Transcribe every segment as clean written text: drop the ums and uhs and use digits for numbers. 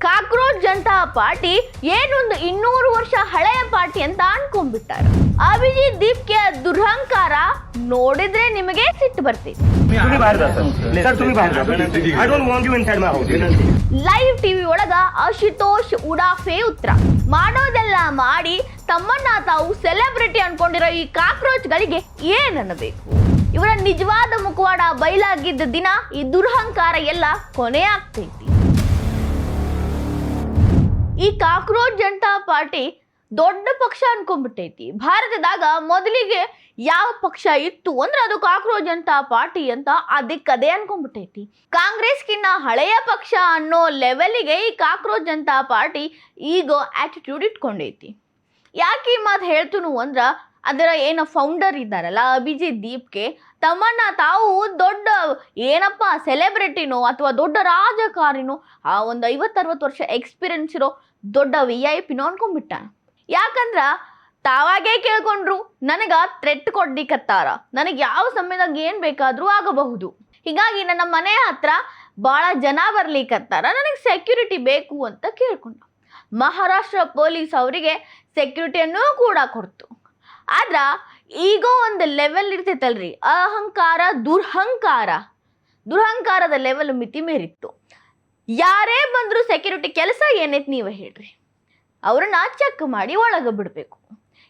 Cockroach Janata party ಏನೊಂದು 200 ವರ್ಷ ಹಳೆಯ ಪಾರ್ಟಿ ಅಂತ ಅನ್ಕೊಂಡ್ಬಿಟ್ಟಾರ. ಅಭಿಜಿತ್ ದೀಪ್ಗೆ ದುರಹಂಕಾರ ನೋಡಿದ್ರೆ ನಿಮಗೆ ಸಿಟ್ಟು ಬರ್ತಿದೆ. ಲೈವ್ ಟಿವಿ ಒಳಗ ಅಶುತೋಷ್ ಉಡಾಫೆ ಉತ್ತರ ಮಾಡೋದೆಲ್ಲ ಮಾಡಿ ತಮ್ಮನ್ನ ತಾವು ಸೆಲೆಬ್ರಿಟಿ ಅನ್ಕೊಂಡಿರೋ ಈ ಕಾಕ್ರೋಚ್ ಗಳಿಗೆ ಏನನ್ನಬೇಕು? ಇವರ ನಿಜವಾದ ಮುಖವಾಡ ಬಯಲಾಗಿದ್ದ ದಿನ ಈ ದುರಹಂಕಾರ ಎಲ್ಲ ಕೊನೆ ಆಗ್ತೈತಿ. ಈ ಕಾಕ್ರೋಚ್ ಜನತಾ ಪಾರ್ಟಿ ದೊಡ್ಡ ಪಕ್ಷ ಅನ್ಕೊಂಡ್ಬಿಟ್ಟೈತಿ. ಭಾರತದಾಗ ಮೊದಲಿಗೆ ಯಾವ ಪಕ್ಷ ಇತ್ತು ಅಂದ್ರೆ ಅದು ಕಾಕ್ರೋಚ್ ಜನತಾ ಪಾರ್ಟಿ ಅಂತ ಅದಕ್ಕದೇ ಅನ್ಕೊಂಡ್ಬಿಟ್ಟೈತಿ. ಕಾಂಗ್ರೆಸ್ಗಿನ್ನ ಹಳೆಯ ಪಕ್ಷ ಅನ್ನೋ ಲೆವೆಲ್ಗೆ ಈ ಕಾಕ್ರೋಚ್ ಜನತಾ ಪಾರ್ಟಿ ಈಗ ಆಟಿಟ್ಯೂಡ್ ಇಟ್ಕೊಂಡೈತಿ. ಯಾಕೆ ಈ ಮಾತು ಹೇಳ್ತನು ಅಂದ್ರ ಅದರ ಏನೋ ಫೌಂಡರ್ ಇದ್ದಾರಲ್ಲ ಅಭಿಜಿತ್ ದೀಪ್ಗೆ ತಮ್ಮನ್ನ ತಾವು ದೊಡ್ಡ ಏನಪ್ಪ ಸೆಲೆಬ್ರಿಟಿನೋ ಅಥವಾ ದೊಡ್ಡ ರಾಜಕಾರಿನೋ ಆ ಒಂದು 50-60 ವರ್ಷ ಎಕ್ಸ್ಪೀರಿಯನ್ಸ್ ಇರೋ ದೊಡ್ಡ VIP ನೋ ಅನ್ಕೊಂಡ್ಬಿಟ್ಟ. ಯಾಕಂದ್ರ ತಾವಾಗೇ ಕೇಳ್ಕೊಂಡ್ರು ನನಗ ಥ್ರೆಟ್ ಕೊಡ್ಲಿಕ್ಕತ್ತಾರ, ನನಗೆ ಯಾವ ಸಮಯದಾಗ ಏನ್ ಬೇಕಾದ್ರೂ ಆಗಬಹುದು, ಹೀಗಾಗಿ ನನ್ನ ಮನೆ ಹತ್ರ ಬಹಳ ಜನ ಬರ್ಲಿಕ್ಕತ್ತಾರ, ನನಗೆ ಸೆಕ್ಯೂರಿಟಿ ಬೇಕು ಅಂತ ಕೇಳ್ಕೊಂಡ. ಮಹಾರಾಷ್ಟ್ರ ಪೊಲೀಸ್ ಅವರಿಗೆ ಸೆಕ್ಯೂರಿಟಿಯನ್ನು ಕೂಡ ಕೊಡ್ತು. ಆದ್ರ ಈಗ ಒಂದು ಲೆವೆಲ್ ಇರ್ತೈತಲ್ರಿ, ಅಹಂಕಾರ ದುರಹಂಕಾರದ ಲೆವೆಲ್ ಮಿತಿ ಮೀರಿತ್ತು. ಯಾರೇ ಬಂದ್ರು ಸೆಕ್ಯೂರಿಟಿ ಕೆಲಸ ಏನೈತಿ ನೀವೇ ಹೇಳ್ರಿ, ಅವ್ರನ್ನ ಚೆಕ್ ಮಾಡಿ ಒಳಗೆ ಬಿಡಬೇಕು.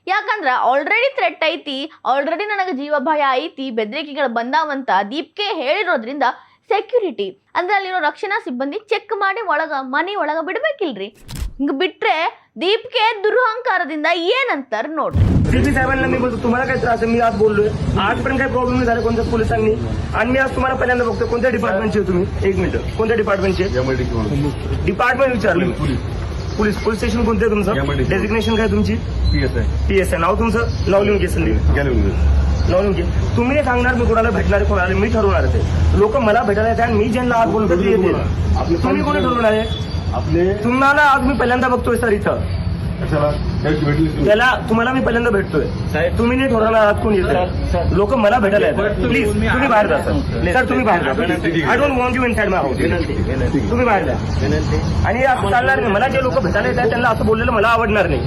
ಯಾಕಂದ್ರೆ ಆಲ್ರೆಡಿ ಥ್ರೆಟ್ ಐತಿ, ಆಲ್ರೆಡಿ ನನಗೆ ಜೀವ ಭಯ ಐತಿ, ಬೆದರಿಕೆಗಳು ಬಂದಾವಂತ ದೀಪ್ಗೆ ಹೇಳಿರೋದ್ರಿಂದ ಸೆಕ್ಯೂರಿಟಿ ಅಂದ್ರೆ ಅಲ್ಲಿರೋ ರಕ್ಷಣಾ ಸಿಬ್ಬಂದಿ ಚೆಕ್ ಮಾಡಿ ಮನೆ ಒಳಗೆ ಬಿಡ್ಬೇಕಿಲ್ರಿ. ಹಿಂಗೆ ಬಿಟ್ರೆ दीपके दुरहंकारದಿಂದ ಏನಂತಾರ ನೋಡ್ರಿ. सीपी साहेबांना मी बोलतो तुम्हाला काय त्रास आहे, मी आज बोललोय, आजपर्यंत काही प्रॉब्लेम नाही झाला कोणत्या पोलिसांनी, आणि मी आज तुम्हाला पहिल्यांदा बघतो कोणत्या डिपार्टमेंटचे तुम्ही. एक मिनिट, कोणत्या डिपार्टमेंटचे? डिपार्टमेंट विचारलं. पोलीस स्टेशन कोणते तुमचं? डेजिग्नेशन काय तुमची? PSI. नाव तुमचं? नाव लिहून घे संदीप, नाव लिहून घे. तुम्ही नाही सांगणार मी कोणाला भेटणार, कोणाला मी ठरवणार ते. लोक मला भेटायला येतात आणि मी ज्यांना आज बोलतो ते येते. तुम्ही कोणी ठरवणार आहे? तुम्हाला आज मी पहिल्यांदा बघतोय सर इथं, त्याला तुम्हाला मी पहिल्यांदा भेटतोय, तुम्ही नाही ठरवणार आज कोण येतं. लोक मला भेटायला येतात. प्लीज तुम्ही बाहेर जा सर, तुम्ही बाहेर जा. I don't want you inside my house. तुम्ही बाहेर जा. आणि असं चालणार नाही. मला जे लोक भेटायला येतात त्यांना असं बोललेलं मला आवडणार नाही.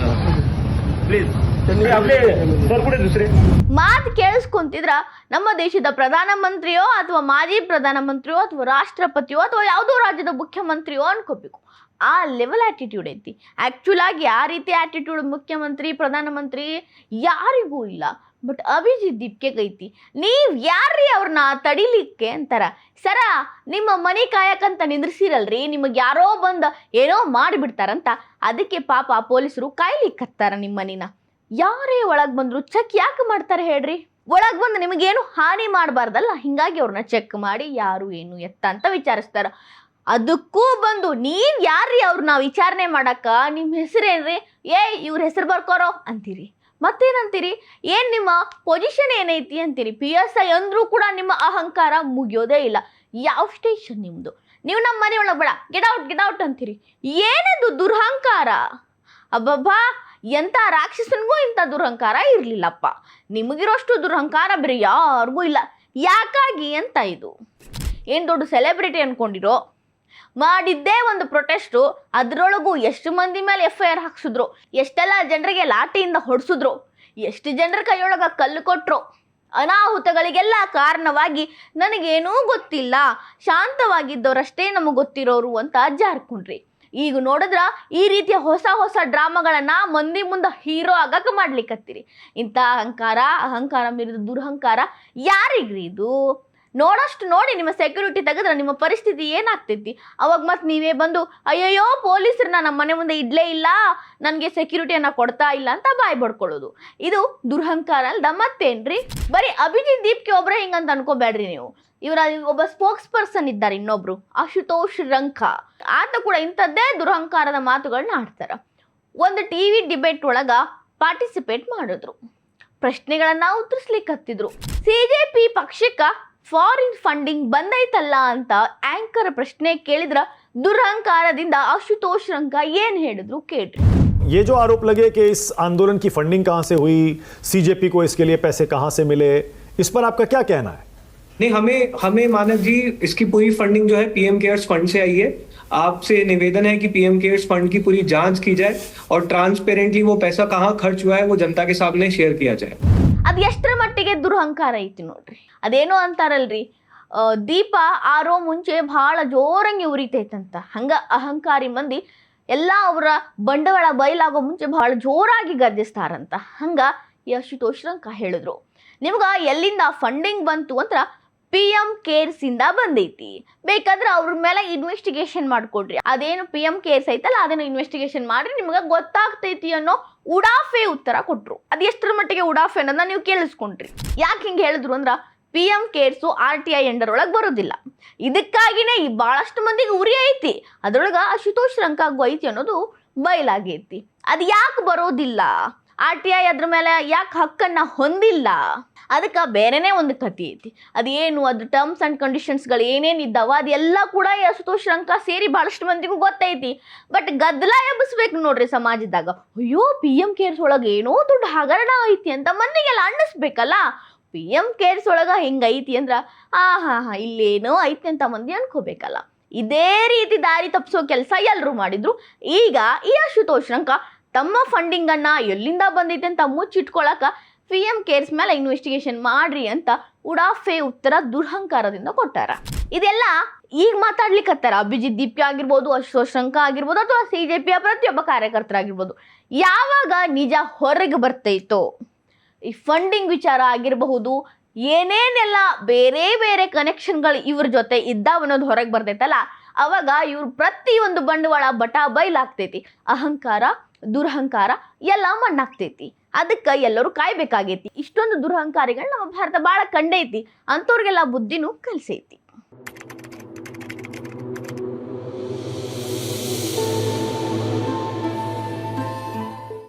प्लीज आपले सर कुठे दुसरे ಮಾತು ಕೇಳಿಸ್ಕೊಂತಿದ್ರ ನಮ್ಮ ದೇಶದ ಪ್ರಧಾನಮಂತ್ರಿಯೋ ಅಥವಾ ಮಾಜಿ ಪ್ರಧಾನಮಂತ್ರಿಯೋ ಅಥವಾ ರಾಷ್ಟ್ರಪತಿಯೋ ಅಥವಾ ಯಾವುದೋ ರಾಜ್ಯದ ಮುಖ್ಯಮಂತ್ರಿಯೋ ಅನ್ಕೋಬೇಕು. ಆ ಲೆವೆಲ್ ಆಟಿಟ್ಯೂಡ್ ಐತಿ. ಆಕ್ಚುಲ್ ಆಗಿ ಆ ರೀತಿ ಆಟಿಟ್ಯೂಡ್ ಮುಖ್ಯಮಂತ್ರಿ ಪ್ರಧಾನಮಂತ್ರಿ ಯಾರಿಗೂ ಇಲ್ಲ. ಬಟ್ ಅಭಿಜಿತ್ ದೀಪ್ಗೆ ಐತಿ. ನೀವ್ ಯಾರ್ರೀ ಅವ್ರನ್ನ ತಡಿಲಿಕ್ಕೆ ಅಂತಾರ. ಸರ ನಿಮ್ಮ ಮನೆ ಕಾಯಕಂತ ನಿಂದ್ರಿಸಿರಲ್ರಿ, ನಿಮಗೆ ಯಾರೋ ಬಂದ ಏನೋ ಮಾಡಿಬಿಡ್ತಾರಂತ, ಅದಕ್ಕೆ ಪಾಪ ಪೊಲೀಸರು ಕಾಯ್ಲಿಕ್ಕತ್ತಾರ ನಿಮ್ಮ ಮನಿನ. ಯಾರೇ ಒಳಗೆ ಬಂದ್ರು ಚೆಕ್ ಯಾಕೆ ಮಾಡ್ತಾರೆ ಹೇಳ್ರಿ? ಒಳಗೆ ಬಂದು ನಿಮಗೇನು ಹಾನಿ ಮಾಡಬಾರ್ದಲ್ಲ, ಹಿಂಗಾಗಿ ಅವ್ರನ್ನ ಚೆಕ್ ಮಾಡಿ ಯಾರು ಏನು ಎತ್ತ ಅಂತ ವಿಚಾರಿಸ್ತಾರ. ಅದಕ್ಕೂ ಬಂದು ನೀವ್ ಯಾರ್ರೀ ಅವ್ರನ್ನ ವಿಚಾರಣೆ ಮಾಡಕ್ಕ, ನಿಮ್ಮ ಹೆಸರೇನ್ರಿ, ಇವ್ರ ಹೆಸರು ಬರ್ಕೋರೋ ಅಂತೀರಿ. ಮತ್ತೇನಂತೀರಿ, ಏನ್ ನಿಮ್ಮ ಪೊಸಿಷನ್ ಏನೈತಿ ಅಂತೀರಿ. PSI ಅಂದ್ರೂ ಕೂಡ ನಿಮ್ಮ ಅಹಂಕಾರ ಮುಗಿಯೋದೇ ಇಲ್ಲ. ಯಾವ ಸ್ಟೇಷನ್ ನಿಮ್ದು? ನೀವು ನಮ್ಮ ಮನೆ ಒಳಗೆ ಬೇಡ, ಗೆಟ್ ಔಟ್ ಅಂತೀರಿ. ಏನದು ದುರಹಂಕಾರ? ಅಬ್ಬಬ್ಬಾ, ಎಂಥ ರಾಕ್ಷಸನಿಗೂ ಇಂಥ ದುರಹಂಕಾರ ಇರಲಿಲ್ಲಪ್ಪ. ನಿಮಗಿರೋಷ್ಟು ದುರಹಂಕಾರ ಬೇರೆ ಯಾರಿಗೂ ಇಲ್ಲ. ಯಾಕಾಗಿ ಅಂತ ಇದು ಏನು ದೊಡ್ಡ ಸೆಲೆಬ್ರಿಟಿ ಅನ್ಕೊಂಡಿರೋ? ಮಾಡಿದ್ದೇ ಒಂದು ಪ್ರೊಟೆಸ್ಟು, ಅದರೊಳಗೂ ಎಷ್ಟು ಮಂದಿ ಮೇಲೆ FIR ಹಾಕ್ಸಿದ್ರು, ಎಷ್ಟೆಲ್ಲ ಜನರಿಗೆ ಲಾಠಿಯಿಂದ ಹೊಡೆಸಿದ್ರು, ಎಷ್ಟು ಜನರ ಕೈಯೊಳಗೆ ಕಲ್ಲು ಕೊಟ್ಟರು. ಅನಾಹುತಗಳಿಗೆಲ್ಲ ಕಾರಣವಾಗಿ ನನಗೇನೂ ಗೊತ್ತಿಲ್ಲ, ಶಾಂತವಾಗಿದ್ದವರಷ್ಟೇ ನಮಗೆ ಗೊತ್ತಿರೋರು ಅಂತ ಜಾರ್ಕೊಂಡ್ರಿ. ಈಗ ನೋಡಿದ್ರ ಈ ರೀತಿಯ ಹೊಸ ಡ್ರಾಮಾಗಳನ್ನ ಮಂದಿ ಮುಂದೆ ಹೀರೋ ಆಗಕ್ಕೆ ಮಾಡ್ಲಿಕ್ಕತ್ತೀರಿ. ಇಂಥ ಅಹಂಕಾರ ಮೀರಿದ ದುರಹಂಕಾರ ಯಾರಿಗ್ರಿ ಇದು? ನೋಡಷ್ಟು ನೋಡಿ ನಿಮ್ಮ ಸೆಕ್ಯೂರಿಟಿ ತೆಗೆದ್ರೆ ನಿಮ್ಮ ಪರಿಸ್ಥಿತಿ ಏನಾಗ್ತೈತಿ? ಅವಾಗ ಮತ್ತೆ ನೀವೇ ಬಂದು ಅಯ್ಯಯ್ಯೋ ಪೊಲೀಸರನ್ನ ನಮ್ಮ ಮನೆ ಮುಂದೆ ಇಡ್ಲೇ ಇಲ್ಲ, ನನಗೆ ಸೆಕ್ಯೂರಿಟಿಯನ್ನ ಕೊಡ್ತಾ ಇಲ್ಲ ಅಂತ ಬಾಯ್ ಬಡ್ಕೊಳ್ಳೋದು. ಇದು ದುರಹಂಕಾರ ಅಲ್ದ ಮತ್ತೇನ್ರಿ? ಬರೀ ಅಭಿಜಿತ್ ದೀಪ್ಗೆ ಒಬ್ರೆ ಹಿಂಗಂತ ಅನ್ಕೋಬೇಡ್ರಿ ನೀವು. ಇವರ ಒಬ್ಬ ಸ್ಪೋಕ್ಸ್ ಪರ್ಸನ್ ಇದ್ದಾರೆ ಇನ್ನೊಬ್ರು, ಅಶುತೋಷ್ ರಂಖಾ. ಆತ ಕೂಡ ಇಂಥದ್ದೇ ದುರಹಂಕಾರದ ಮಾತುಗಳನ್ನ ಆಡ್ತಾರ. ಒಂದು TV ಡಿಬೇಟ್ ಒಳಗ ಪಾರ್ಟಿಸಿಪೇಟ್ ಮಾಡಿದ್ರು, ಪ್ರಶ್ನೆಗಳನ್ನ ಉತ್ತರಿಸ್ಲಿಕ್ಕತ್ತಿದ್ರು. CJP ಪಕ್ಷಕ್ಕ ಫಾರಿನ್ ಫಂಡಿಂಗ್ ಬಂದೈತಲ್ಲ ಅಂತ ಆಂಕರ್ ಪ್ರಶ್ನೆ ಕೇಳಿದ್ರ ದುರಹಂಕಾರದಿಂದ ಅಶುತೋಷ್ ರಂಖಾ ಏನ್ ಹೇಳಿದ್ರು ಕೇಳ್ರಿ. ये जो आरोप लगे कि इस आंदोलन की फंडिंग कहां से हुई, CJP को इसके लिए पैसे कहां से मिले, इस पर आपका क्या कहना है? नहीं, हमें मानव जी इसकी पूरी फंडिंग जो है PM केयर्स फंड से आई है। आपसे निवेदन है कि पीएम केयर्स फंड की पूरी जांच की जाए और ट्रांसपेरेंटली वो पैसा कहाँ खर्च हुआ है वो जनता के सामने शेयर किया जाए। ಅದು ಎಷ್ಟರ ಮಟ್ಟಿಗೆ ದುರಹಂಕಾರ ಐತಿ ನೋಡ್ರಿ. ಅದೇನೋ ಅಂತಾರಲ್ರಿ, ದೀಪ ಆರೋ ಮುಂಚೆ ಬಹಳ ಜೋರಂಗಿ ಉರಿತೈತಂತ. ಹಂಗ ಅಹಂಕಾರಿ ಮಂದಿ ಎಲ್ಲ ಅವರ ಬಂಡವಾಳ ಬಯಲಾಗೋ ಮುಂಚೆ ಬಹಳ ಜೋರಾಗಿ ಗರ್ಜಿಸ್ತಾರಂತ. ಹಂಗ ಈ ಅಶುತೋಷ್ ರಂಕ ಹೇಳಿದ್ರು. ನಿಮ್ಗೆ ಎಲ್ಲಿಂದ ಫಂಡಿಂಗ್ ಬಂತು ಅಂತ PM ಕೇರ್ಸ್ ಇಂದ ಬಂದೈತಿ. ಬೇಕಾದ್ರೆ ಅವ್ರ ಮೇಲೆ ಇನ್ವೆಸ್ಟಿಗೇಷನ್ ಮಾಡ್ಕೊಡ್ರಿ. ಅದೇನು PM ಕೇರ್ಸ್ ಐತಲ್ಲ ಅದನ್ನು ಇನ್ವೆಸ್ಟಿಗೇಷನ್ ಮಾಡ್ರಿ, ನಿಮ್ಗೆ ಗೊತ್ತಾಗ್ತೈತಿ ಅನ್ನೋ ಉಡಾಫೆ ಉತ್ತರ ಕೊಟ್ರು. ಅದು ಎಷ್ಟರ ಮಟ್ಟಿಗೆ ಉಡಾಫೆ ಅನ್ನೋದನ್ನ ನೀವು ಕೇಳಿಸ್ಕೊಂಡ್ರಿ. ಯಾಕೆ ಹಿಂಗೆ ಹೇಳಿದ್ರು ಅಂದ್ರೆ PM ಕೇರ್ಸು RTI ಅಂಡರ್ ಒಳಗೆ ಬರೋದಿಲ್ಲ. ಇದಕ್ಕಾಗಿನೇ ಈ ಭಾಳಷ್ಟು ಮಂದಿಗೆ ಉರಿ ಐತಿ, ಅದ್ರೊಳಗೆ ಅಶುತೋಷ್ ರಂಕಾಗೂ ಐತಿ ಅನ್ನೋದು ಬಯಲಾಗೈತಿ. ಅದು ಯಾಕೆ ಬರೋದಿಲ್ಲ, RTI ಅದ್ರ ಮೇಲೆ ಯಾಕೆ ಹಕ್ಕನ್ನ ಹೊಂದಿಲ್ಲ, ಅದಕ್ಕೆ ಬೇರೆನೇ ಒಂದು ಕಥೆ ಐತಿ. ಅದೇನು ಅದ್ರ ಟರ್ಮ್ಸ್ ಆ್ಯಂಡ್ ಕಂಡೀಷನ್ಸ್ಗಳು ಏನೇನು ಇದ್ದಾವ ಅದೆಲ್ಲ ಕೂಡ ಈ ಅಶುತೋಷ್ ರಂಕ ಸೇರಿ ಭಾಳಷ್ಟು ಮಂದಿಗೂ ಗೊತ್ತೈತಿ. ಬಟ್ ಗದ್ದಲ ಎಬ್ಬಿಸ್ಬೇಕು ನೋಡ್ರಿ ಸಮಾಜದಾಗ. ಅಯ್ಯೋ PM ಕೇರ್ಸ್ ಒಳಗೆ ಏನೋ ದೊಡ್ಡ ಹಗರಣ ಐತಿ ಅಂತ ಮಂದಿಗೆಲ್ಲ ಅನ್ನಿಸ್ಬೇಕಲ್ಲ. PM ಕೇರ್ಸ್ ಒಳಗೆ ಹಿಂಗೈತಿ ಅಂದ್ರೆ ಇಲ್ಲೇನೋ ಐತಿ ಅಂತ ಮಂದಿ ಅನ್ಕೋಬೇಕಲ್ಲ. ಇದೇ ರೀತಿ ದಾರಿ ತಪ್ಪಿಸೋ ಕೆಲಸ ಎಲ್ಲರೂ ಮಾಡಿದ್ರು. ಈಗ ಈ ಅಶುತೋಷ್ ರಂಕ ತಮ್ಮ ಫಂಡಿಂಗನ್ನು ಎಲ್ಲಿಂದ ಬಂದೈತೆ ಅಂತ ಮುಚ್ಚಿಟ್ಕೊಳಕ PM ಕೇರ್ಸ್ ಮೇಲೆ ಇನ್ವೆಸ್ಟಿಗೇಷನ್ ಮಾಡ್ರಿ ಅಂತ ಉಡಾಫೆ ಉತ್ತರ ದುರಹಂಕಾರದಿಂದ ಕೊಟ್ಟಾರ. ಇದೆಲ್ಲ ಈಗ ಮಾತಾಡ್ಲಿಕ್ಕತ್ತಾರ ಅಭಿಜಿತ್ ದೀಪ್ಯ ಆಗಿರ್ಬೋದು, ಅಶುತೋಷ್ ರಂಕ ಆಗಿರ್ಬೋದು, ಅಥವಾ CJPಯ ಪ್ರತಿಯೊಬ್ಬ ಕಾರ್ಯಕರ್ತರಾಗಿರ್ಬೋದು. ಯಾವಾಗ ನಿಜ ಹೊರಗೆ ಬರ್ತೈತೋ, ಈ ಫಂಡಿಂಗ್ ವಿಚಾರ ಆಗಿರಬಹುದು, ಏನೇನೆಲ್ಲ ಬೇರೆ ಬೇರೆ ಕನೆಕ್ಷನ್ಗಳು ಇವ್ರ ಜೊತೆ ಇದ್ದಾವ ಅನ್ನೋದು ಹೊರಗೆ ಬರ್ತೈತಲ್ಲ, ಅವಾಗ ಇವ್ರ ಪ್ರತಿಯೊಂದು ಬಂಡವಾಳ ಬಟಾ ಬಯಲಾಗ್ತೈತಿ. ಅಹಂಕಾರ, ದುರಹಂಕಾರ ಎಲ್ಲ ಮಣ್ಣಾಗ್ತೈತಿ. ಅದಕ್ಕೆ ಎಲ್ಲರೂ ಕಾಯ್ಬೇಕಾಗೈತಿ. ಇಷ್ಟೊಂದು ದುರಹಂಕಾರಿಗಳು ನಮ್ಮ ಭಾರತ ಭಾಳ ಕಂಡೈತಿ, ಅಂಥವ್ರಿಗೆಲ್ಲ ಬುದ್ಧಿನೂ ಕಲಿಸೈತಿ.